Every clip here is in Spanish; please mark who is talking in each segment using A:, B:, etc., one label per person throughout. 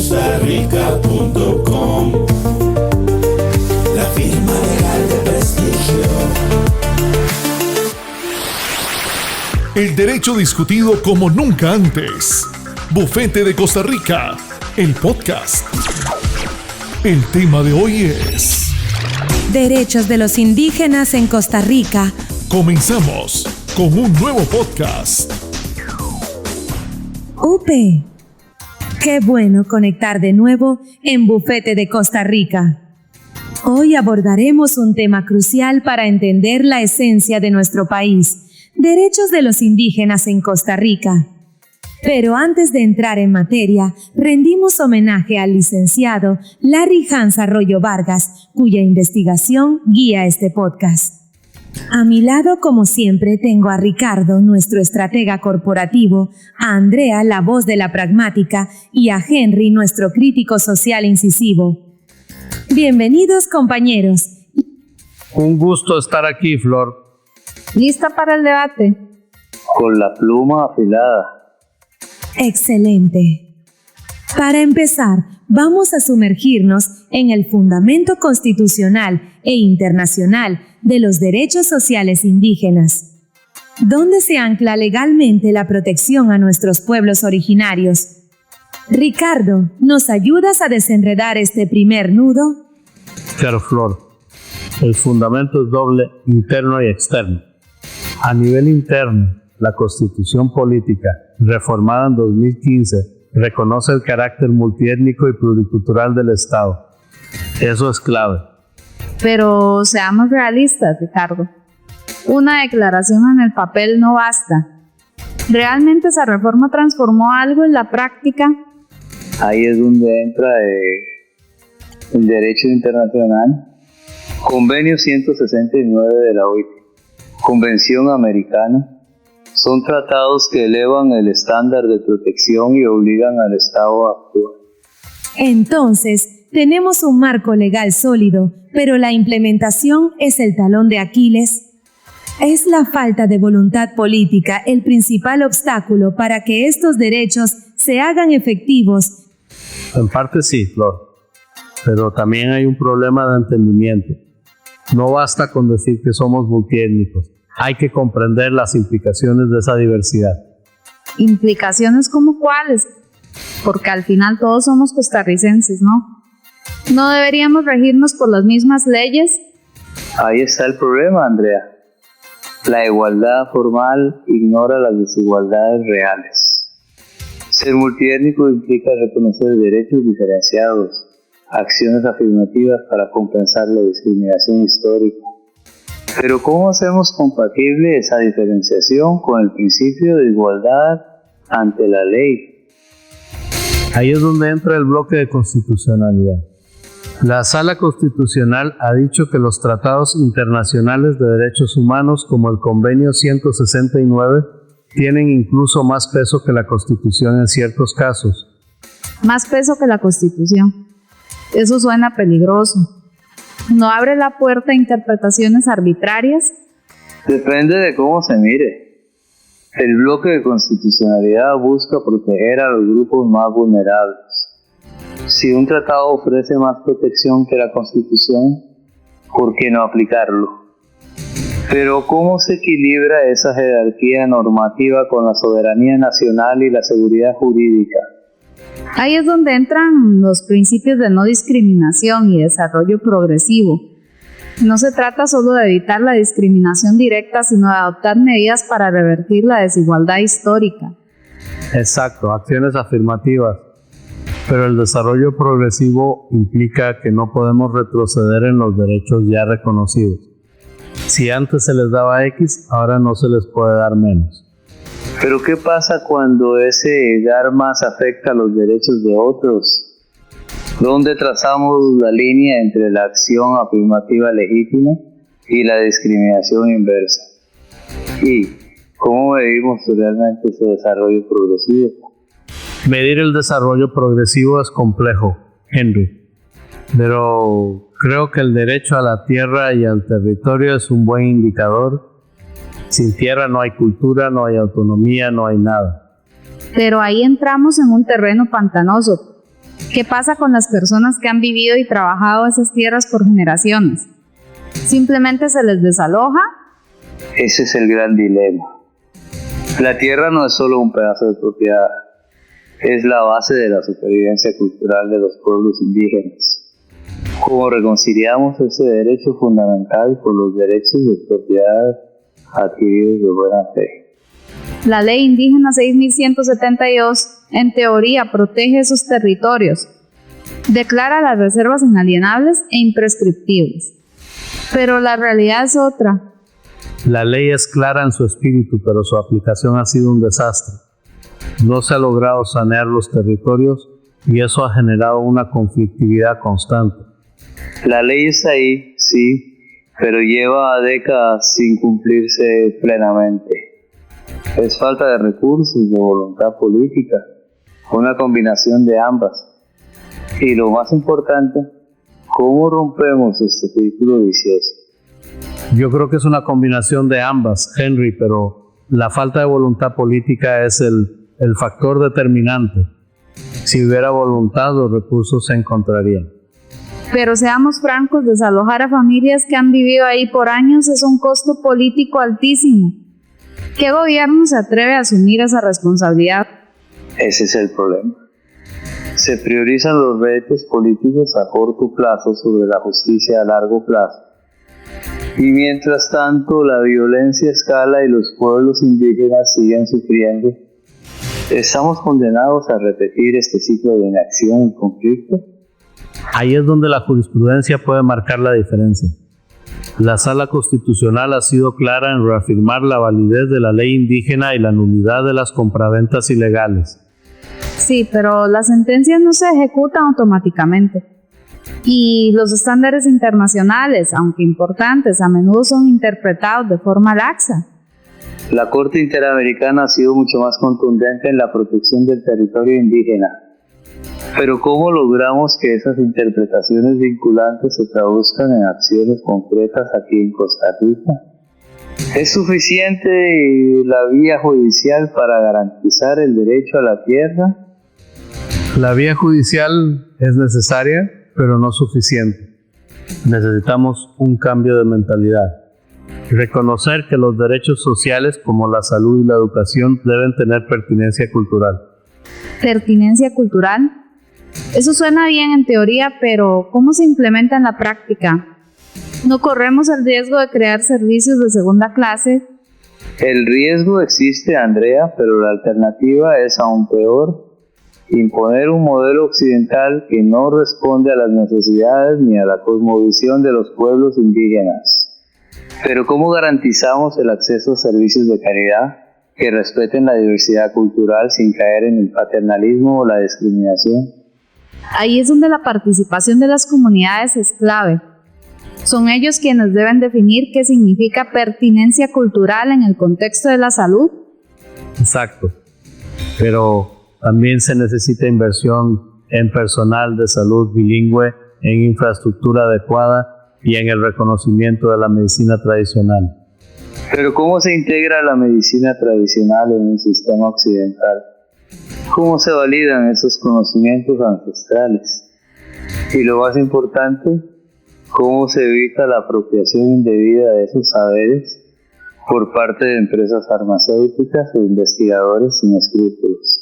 A: costarica.com, la firma legal de prestigio.
B: El derecho discutido como nunca antes. Bufete de Costa Rica, el podcast. El tema de hoy es
C: Derechos de los indígenas en Costa Rica.
B: Comenzamos con un nuevo podcast.
C: ¡Upe! ¡Qué bueno conectar de nuevo en Bufete de Costa Rica! Hoy abordaremos un tema crucial para entender la esencia de nuestro país, derechos de los indígenas en Costa Rica. Pero antes de entrar en materia, rendimos homenaje al licenciado Larry Hans Arroyo Vargas, cuya investigación guía este podcast. A mi lado, como siempre, tengo a Ricardo, nuestro estratega corporativo, a Andrea, la voz de la pragmática, y a Henry, nuestro crítico social incisivo. Bienvenidos, compañeros.
D: Un gusto estar aquí, Flor.
E: ¿Lista para el debate?
D: Con la pluma afilada.
C: Excelente. Para empezar, vamos a sumergirnos en el fundamento constitucional e internacional de los derechos sociales indígenas, donde se ancla legalmente la protección a nuestros pueblos originarios. Ricardo, ¿nos ayudas a desenredar este primer nudo?
D: Claro, Flor. El fundamento es doble, interno y externo. A nivel interno, la Constitución Política, reformada en 2015, reconoce el carácter multiétnico y pluricultural del Estado. Eso es clave.
E: Pero seamos realistas, Ricardo. Una declaración en el papel no basta. ¿Realmente esa reforma transformó algo en la práctica?
F: Ahí es donde entra el derecho internacional. Convenio 169 de la OIT, Convención Americana, son tratados que elevan el estándar de protección y obligan al Estado a actuar.
C: Entonces, tenemos un marco legal sólido, pero la implementación es el talón de Aquiles. ¿Es la falta de voluntad política el principal obstáculo para que estos derechos se hagan efectivos?
D: En parte sí, Flor, pero también hay un problema de entendimiento. No basta con decir que somos multiétnicos. Hay que comprender las implicaciones de esa diversidad.
E: ¿Implicaciones como cuáles? Porque al final todos somos costarricenses, ¿no? ¿No deberíamos regirnos por las mismas leyes?
F: Ahí está el problema, Andrea. La igualdad formal ignora las desigualdades reales. Ser multiétnico implica reconocer derechos diferenciados, acciones afirmativas para compensar la discriminación histórica. Pero ¿cómo hacemos compatible esa diferenciación con el principio de igualdad ante la ley?
D: Ahí es donde entra el bloque de constitucionalidad. La Sala Constitucional ha dicho que los tratados internacionales de derechos humanos, como el Convenio 169, tienen incluso más peso que la Constitución en ciertos casos.
E: Más peso que la Constitución. Eso suena peligroso. ¿No abre la puerta a interpretaciones arbitrarias?
F: Depende de cómo se mire. El bloque de constitucionalidad busca proteger a los grupos más vulnerables. Si un tratado ofrece más protección que la Constitución, ¿por qué no aplicarlo? Pero ¿cómo se equilibra esa jerarquía normativa con la soberanía nacional y la seguridad jurídica?
E: Ahí es donde entran los principios de no discriminación y desarrollo progresivo. No se trata solo de evitar la discriminación directa, sino de adoptar medidas para revertir la desigualdad histórica.
D: Exacto, acciones afirmativas. Pero el desarrollo progresivo implica que no podemos retroceder en los derechos ya reconocidos. Si antes se les daba X, ahora no se les puede dar menos.
F: Pero ¿qué pasa cuando ese dar más afecta a los derechos de otros? ¿Dónde trazamos la línea entre la acción afirmativa legítima y la discriminación inversa? ¿Y cómo medimos realmente ese desarrollo progresivo?
D: Medir el desarrollo progresivo es complejo, Henry, pero creo que el derecho a la tierra y al territorio es un buen indicador. Sin tierra no hay cultura, no hay autonomía, no hay nada.
E: Pero ahí entramos en un terreno pantanoso. ¿Qué pasa con las personas que han vivido y trabajado esas tierras por generaciones? ¿Simplemente se les desaloja?
F: Ese es el gran dilema. La tierra no es solo un pedazo de propiedad, es la base de la supervivencia cultural de los pueblos indígenas. ¿Cómo reconciliamos ese derecho fundamental con los derechos de propiedad adquiridos de buena fe?
E: La Ley Indígena 6172, en teoría, protege esos territorios, declara las reservas inalienables e imprescriptibles. Pero la realidad es otra.
D: La ley es clara en su espíritu, pero su aplicación ha sido un desastre. No se ha logrado sanear los territorios y eso ha generado una conflictividad constante.
F: La ley está ahí, sí, pero lleva décadas sin cumplirse plenamente. Es falta de recursos, de voluntad política, una combinación de ambas. Y lo más importante, ¿cómo rompemos este círculo vicioso?
D: Yo creo que es una combinación de ambas, Henry, pero la falta de voluntad política es el factor determinante. Si hubiera voluntad, los recursos se encontrarían.
E: Pero seamos francos, desalojar a familias que han vivido ahí por años es un costo político altísimo. ¿Qué gobierno se atreve a asumir esa responsabilidad?
F: Ese es el problema. Se priorizan los retos políticos a corto plazo sobre la justicia a largo plazo. Y mientras tanto, la violencia escala y los pueblos indígenas siguen sufriendo. ¿Estamos condenados a repetir este ciclo de inacción y conflicto?
D: Ahí es donde la jurisprudencia puede marcar la diferencia. La Sala Constitucional ha sido clara en reafirmar la validez de la ley indígena y la nulidad de las compraventas ilegales.
E: Sí, pero las sentencias no se ejecutan automáticamente. Y los estándares internacionales, aunque importantes, a menudo son interpretados de forma laxa.
F: La Corte Interamericana ha sido mucho más contundente en la protección del territorio indígena. Pero ¿cómo logramos que esas interpretaciones vinculantes se traduzcan en acciones concretas aquí en Costa Rica? ¿Es suficiente la vía judicial para garantizar el derecho a la tierra?
D: La vía judicial es necesaria, pero no suficiente. Necesitamos un cambio de mentalidad. Reconocer que los derechos sociales como la salud y la educación deben tener pertinencia cultural.
E: ¿Pertinencia cultural? Eso suena bien en teoría, pero ¿cómo se implementa en la práctica? ¿No corremos el riesgo de crear servicios de segunda clase?
F: El riesgo existe, Andrea, pero la alternativa es aún peor. Imponer un modelo occidental que no responde a las necesidades ni a la cosmovisión de los pueblos indígenas. Pero ¿cómo garantizamos el acceso a servicios de calidad que respeten la diversidad cultural sin caer en el paternalismo o la discriminación?
E: Ahí es donde la participación de las comunidades es clave. Son ellos quienes deben definir qué significa pertinencia cultural en el contexto de la salud.
D: Exacto. Pero también se necesita inversión en personal de salud bilingüe, en infraestructura adecuada y en el reconocimiento de la medicina tradicional.
F: Pero ¿cómo se integra la medicina tradicional en un sistema occidental? ¿Cómo se validan esos conocimientos ancestrales? Y lo más importante, ¿cómo se evita la apropiación indebida de esos saberes por parte de empresas farmacéuticas o investigadores sin escrúpulos?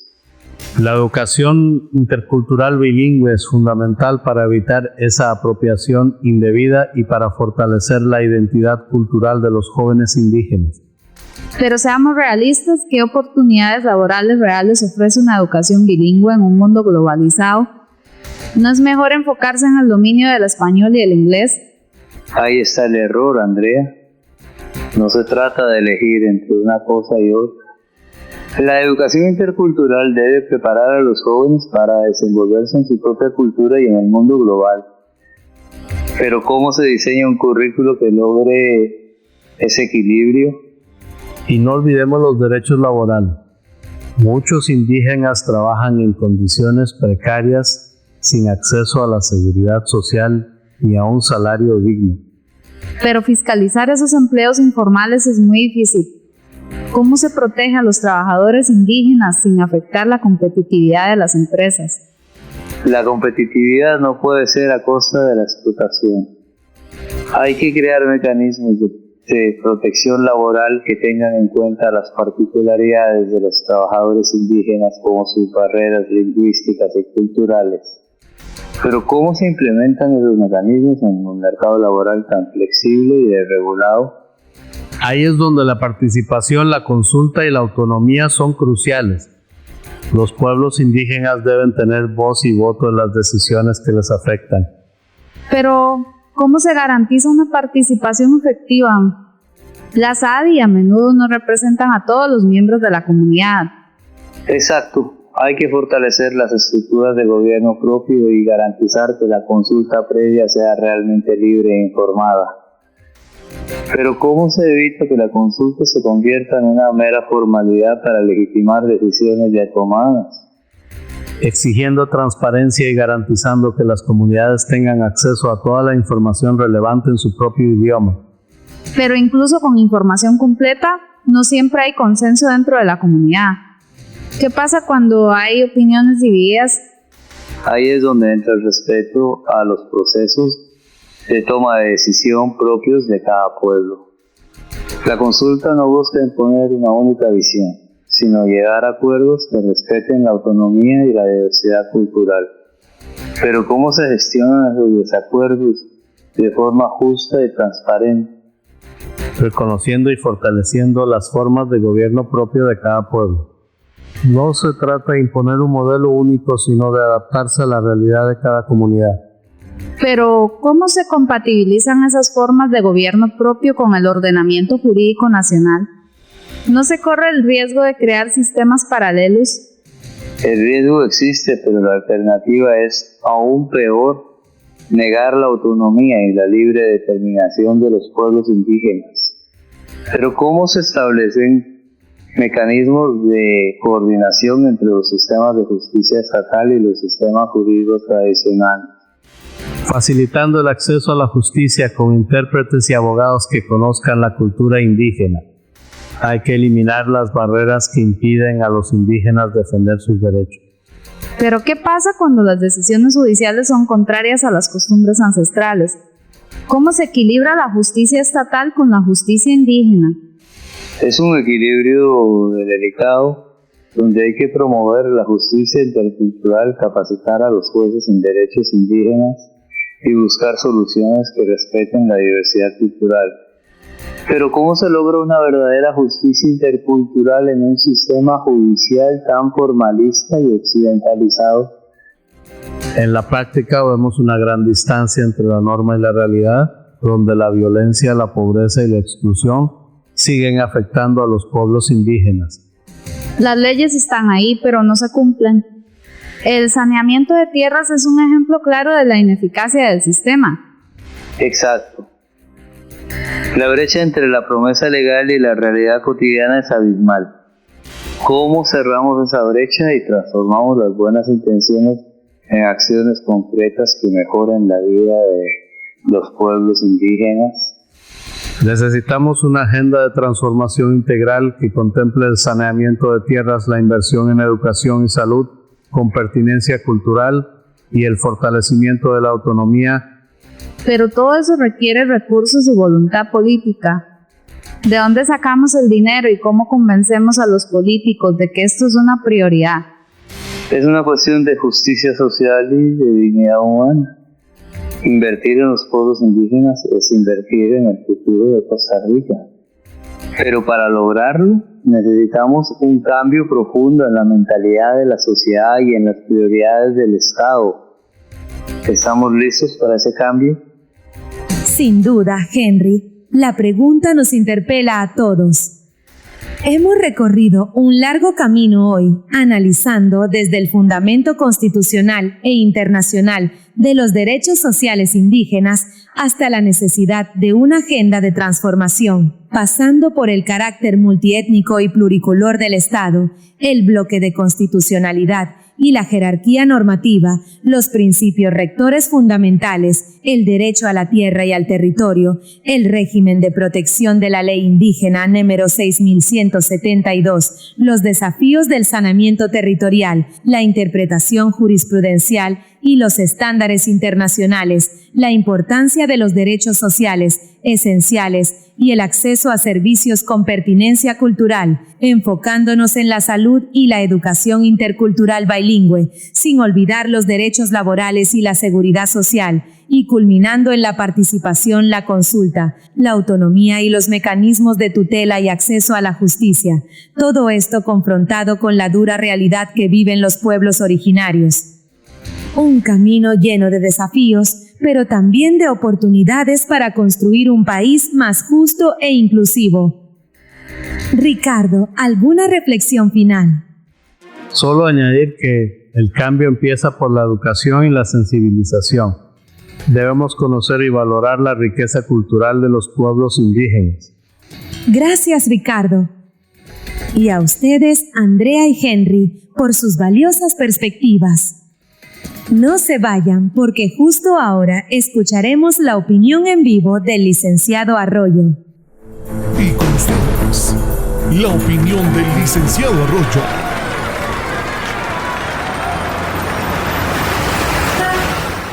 D: La educación intercultural bilingüe es fundamental para evitar esa apropiación indebida y para fortalecer la identidad cultural de los jóvenes indígenas.
E: Pero seamos realistas, ¿qué oportunidades laborales reales ofrece una educación bilingüe en un mundo globalizado? ¿No es mejor enfocarse en el dominio del español y el inglés?
F: Ahí está el error, Andrea. No se trata de elegir entre una cosa y otra. La educación intercultural debe preparar a los jóvenes para desenvolverse en su propia cultura y en el mundo global. Pero ¿cómo se diseña un currículo que logre ese equilibrio?
D: Y no olvidemos los derechos laborales. Muchos indígenas trabajan en condiciones precarias, sin acceso a la seguridad social ni a un salario digno.
E: Pero fiscalizar esos empleos informales es muy difícil. ¿Cómo se protege a los trabajadores indígenas sin afectar la competitividad de las empresas?
F: La competitividad no puede ser a costa de la explotación. Hay que crear mecanismos de protección laboral que tengan en cuenta las particularidades de los trabajadores indígenas como sus barreras lingüísticas y culturales. Pero ¿cómo se implementan esos mecanismos en un mercado laboral tan flexible y desregulado?
D: Ahí es donde la participación, la consulta y la autonomía son cruciales. Los pueblos indígenas deben tener voz y voto en las decisiones que les afectan.
E: Pero, ¿cómo se garantiza una participación efectiva? Las ADI a menudo no representan a todos los miembros de la comunidad.
F: Exacto. Hay que fortalecer las estructuras de gobierno propio y garantizar que la consulta previa sea realmente libre e informada. Pero ¿cómo se evita que la consulta se convierta en una mera formalidad para legitimar decisiones ya tomadas?
D: Exigiendo transparencia y garantizando que las comunidades tengan acceso a toda la información relevante en su propio idioma.
E: Pero incluso con información completa, no siempre hay consenso dentro de la comunidad. ¿Qué pasa cuando hay opiniones divididas?
F: Ahí es donde entra el respeto a los procesos de toma de decisión propios de cada pueblo. La consulta no busca imponer una única visión, sino llegar a acuerdos que respeten la autonomía y la diversidad cultural. Pero ¿cómo se gestionan esos desacuerdos de forma justa y transparente?
D: Reconociendo y fortaleciendo las formas de gobierno propio de cada pueblo. No se trata de imponer un modelo único, sino de adaptarse a la realidad de cada comunidad.
E: Pero, ¿cómo se compatibilizan esas formas de gobierno propio con el ordenamiento jurídico nacional? ¿No se corre el riesgo de crear sistemas paralelos?
F: El riesgo existe, pero la alternativa es aún peor: negar la autonomía y la libre determinación de los pueblos indígenas. Pero ¿cómo se establecen mecanismos de coordinación entre los sistemas de justicia estatal y los sistemas jurídicos tradicionales?
D: Facilitando el acceso a la justicia con intérpretes y abogados que conozcan la cultura indígena. Hay que eliminar las barreras que impiden a los indígenas defender sus derechos.
E: Pero ¿qué pasa cuando las decisiones judiciales son contrarias a las costumbres ancestrales? ¿Cómo se equilibra la justicia estatal con la justicia indígena?
F: Es un equilibrio delicado donde hay que promover la justicia intercultural, capacitar a los jueces en derechos indígenas y buscar soluciones que respeten la diversidad cultural. Pero ¿cómo se logra una verdadera justicia intercultural en un sistema judicial tan formalista y occidentalizado?
D: En la práctica vemos una gran distancia entre la norma y la realidad, donde la violencia, la pobreza y la exclusión siguen afectando a los pueblos indígenas.
E: Las leyes están ahí, pero no se cumplen. El saneamiento de tierras es un ejemplo claro de la ineficacia del sistema.
F: Exacto. La brecha entre la promesa legal y la realidad cotidiana es abismal. ¿Cómo cerramos esa brecha y transformamos las buenas intenciones en acciones concretas que mejoren la vida de los pueblos indígenas?
D: Necesitamos una agenda de transformación integral que contemple el saneamiento de tierras, la inversión en educación y salud con pertinencia cultural y el fortalecimiento de la autonomía.
E: Pero todo eso requiere recursos y voluntad política. ¿De dónde sacamos el dinero y cómo convencemos a los políticos de que esto es una prioridad?
F: Es una cuestión de justicia social y de dignidad humana. Invertir en los pueblos indígenas es invertir en el futuro de Costa Rica. Pero para lograrlo necesitamos un cambio profundo en la mentalidad de la sociedad y en las prioridades del Estado. ¿Estamos listos para ese cambio?
C: Sin duda, Henry, la pregunta nos interpela a todos. Hemos recorrido un largo camino hoy, analizando desde el fundamento constitucional e internacional de los derechos sociales indígenas hasta la necesidad de una agenda de transformación, pasando por el carácter multiétnico y pluricolor del Estado, el bloque de constitucionalidad y la jerarquía normativa, los principios rectores fundamentales, el derecho a la tierra y al territorio, el régimen de protección de la ley indígena número 6172, los desafíos del saneamiento territorial, la interpretación jurisprudencial y los estándares internacionales, la importancia de los derechos sociales esenciales y el acceso a servicios con pertinencia cultural, enfocándonos en la salud y la educación intercultural bilingüe, sin olvidar los derechos laborales y la seguridad social, y culminando en la participación, la consulta, la autonomía y los mecanismos de tutela y acceso a la justicia. Todo esto confrontado con la dura realidad que viven los pueblos originarios. Un camino lleno de desafíos, pero también de oportunidades para construir un país más justo e inclusivo. Ricardo, ¿alguna reflexión final?
D: Solo añadir que el cambio empieza por la educación y la sensibilización. Debemos conocer y valorar la riqueza cultural de los pueblos indígenas.
C: Gracias, Ricardo. Y a ustedes, Andrea y Henry, por sus valiosas perspectivas. No se vayan, porque justo ahora escucharemos la opinión en vivo del licenciado Arroyo.
B: Y con ustedes, la opinión del licenciado Arroyo.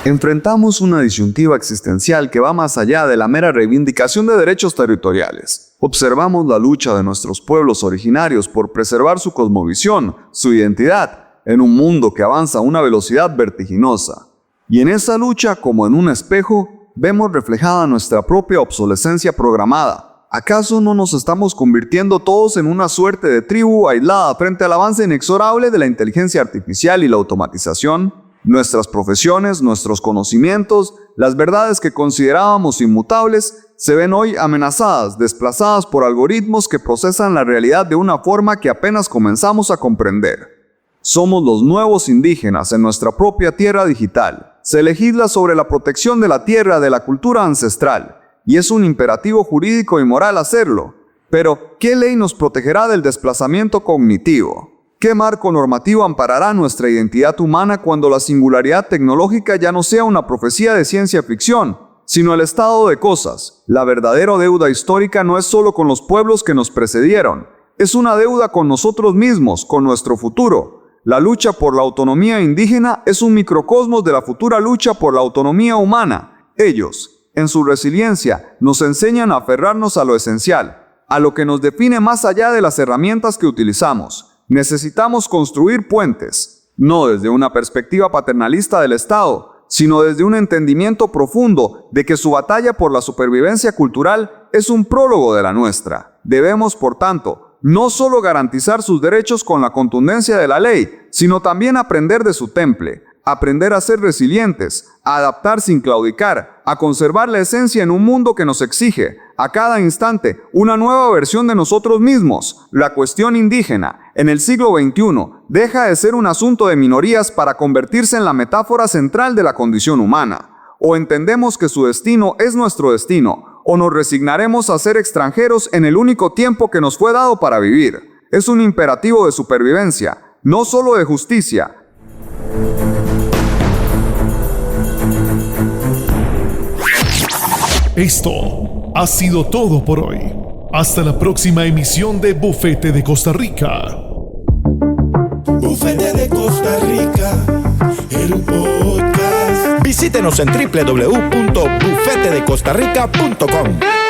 G: Enfrentamos una disyuntiva existencial que va más allá de la mera reivindicación de derechos territoriales. Observamos la lucha de nuestros pueblos originarios por preservar su cosmovisión, su identidad, en un mundo que avanza a una velocidad vertiginosa. Y en esa lucha, como en un espejo, vemos reflejada nuestra propia obsolescencia programada. ¿Acaso no nos estamos convirtiendo todos en una suerte de tribu aislada frente al avance inexorable de la inteligencia artificial y la automatización? Nuestras profesiones, nuestros conocimientos, las verdades que considerábamos inmutables, se ven hoy amenazadas, desplazadas por algoritmos que procesan la realidad de una forma que apenas comenzamos a comprender. Somos los nuevos indígenas en nuestra propia tierra digital. Se legisla sobre la protección de la tierra, de la cultura ancestral, y es un imperativo jurídico y moral hacerlo. Pero, ¿qué ley nos protegerá del desplazamiento cognitivo? ¿Qué marco normativo amparará nuestra identidad humana cuando la singularidad tecnológica ya no sea una profecía de ciencia ficción, sino el estado de cosas? La verdadera deuda histórica no es solo con los pueblos que nos precedieron, es una deuda con nosotros mismos, con nuestro futuro. La lucha por la autonomía indígena es un microcosmos de la futura lucha por la autonomía humana. Ellos, en su resiliencia, nos enseñan a aferrarnos a lo esencial, a lo que nos define más allá de las herramientas que utilizamos. Necesitamos construir puentes, no desde una perspectiva paternalista del Estado, sino desde un entendimiento profundo de que su batalla por la supervivencia cultural es un prólogo de la nuestra. Debemos, por tanto, no solo garantizar sus derechos con la contundencia de la ley, sino también aprender de su temple, aprender a ser resilientes, a adaptar sin claudicar, a conservar la esencia en un mundo que nos exige, a cada instante, una nueva versión de nosotros mismos. La cuestión indígena, en el siglo XXI, deja de ser un asunto de minorías para convertirse en la metáfora central de la condición humana. O entendemos que su destino es nuestro destino, o nos resignaremos a ser extranjeros en el único tiempo que nos fue dado para vivir. Es un imperativo de supervivencia, no solo de justicia.
B: Esto ha sido todo por hoy. Hasta la próxima emisión de Bufete de Costa Rica.
A: Bufete de Costa Rica, el podcast.
H: Visítenos en www.bufetedecostarrica.com.